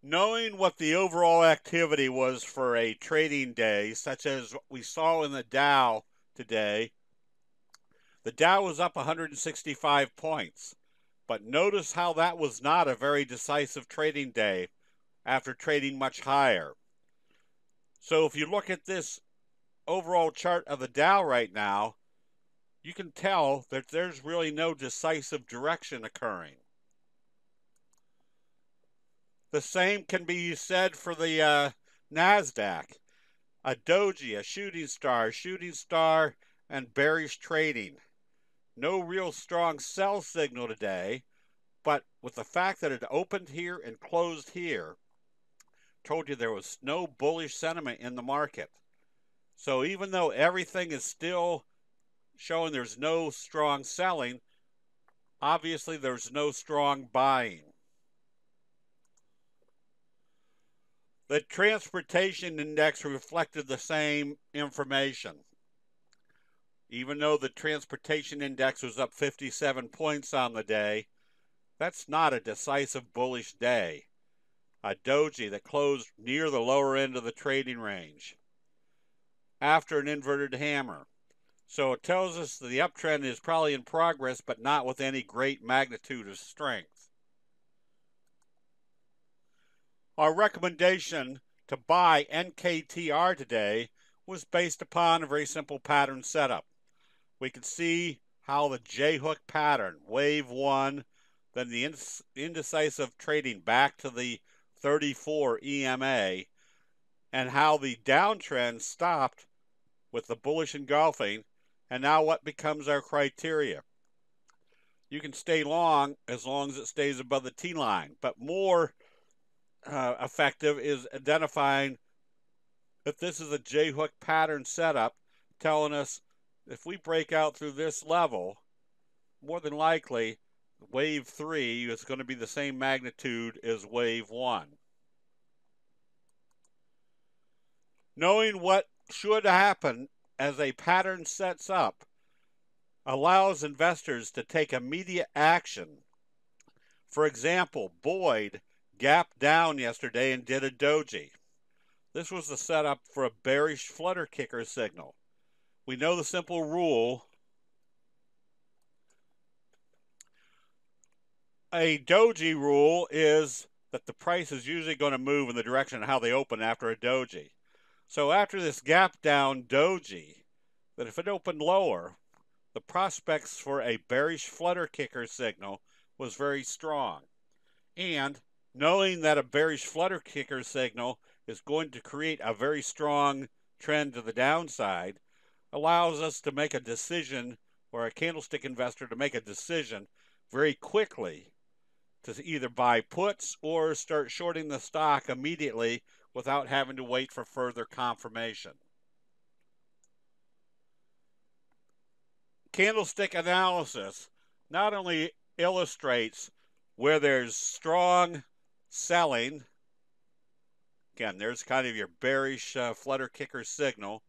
Knowing what the overall activity was for a trading day, such as what we saw in the Dow today, the Dow was up 165 points. But notice how that was not a very decisive trading day after trading much higher. So if you look at this overall chart of the Dow right now, you can tell that there's really no decisive direction occurring. The same can be said for the NASDAQ. A doji, a shooting star, and bearish trading. No real strong sell signal today, but with the fact that it opened here and closed here, told you there was no bullish sentiment in the market. So even though everything is still showing there's no strong selling, obviously there's no strong buying. The transportation index reflected the same information. Even though the transportation index was up 57 points on the day, that's not a decisive bullish day. A doji that closed near the lower end of the trading range after an inverted hammer. So it tells us that the uptrend is probably in progress, but not with any great magnitude of strength. Our recommendation to buy NKTR today was based upon a very simple pattern setup. We could see how the J-hook pattern, wave one, then the indecisive trading back to the 34 EMA, and how the downtrend stopped with the bullish engulfing, and now what becomes our criteria. You can stay long as it stays above the T-line, but more effective is identifying if this is a J-hook pattern setup, telling us if we break out through this level, more than likely wave 3 is going to be the same magnitude as wave 1. Knowing what should happen as a pattern sets up allows investors to take immediate action. For example, Boyd gapped down yesterday and did a doji. This was the setup for a bearish flutter kicker signal. We know the simple rule. A doji rule is that the price is usually going to move in the direction of how they open after a doji. So after this gap down doji, that if it opened lower, the prospects for a bearish flutter kicker signal was very strong. And knowing that a bearish flutter kicker signal is going to create a very strong trend to the downside allows us to make a decision, or a candlestick investor to make a decision very quickly to either buy puts or start shorting the stock immediately without having to wait for further confirmation. Candlestick analysis not only illustrates where there's strong selling, again, there's kind of your bearish flutter kicker signal,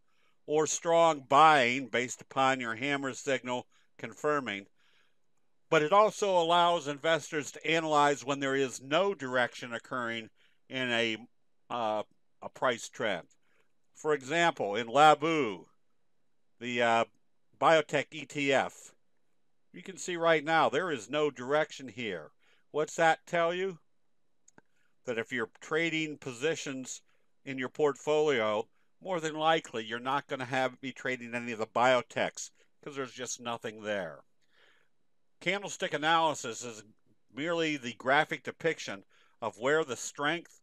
or strong buying based upon your hammer signal confirming, but it also allows investors to analyze when there is no direction occurring in a price trend. For example, in Labu, the biotech ETF, you can see right now there is no direction here. What's that tell you? That if you're trading positions in your portfolio, more than likely you're not going to be trading any of the biotechs because there's just nothing there. Candlestick analysis is merely the graphic depiction of where the strength,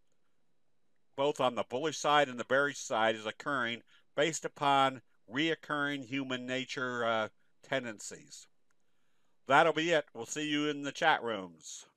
both on the bullish side and the bearish side, is occurring based upon reoccurring human nature tendencies. That'll be it. We'll see you in the chat rooms.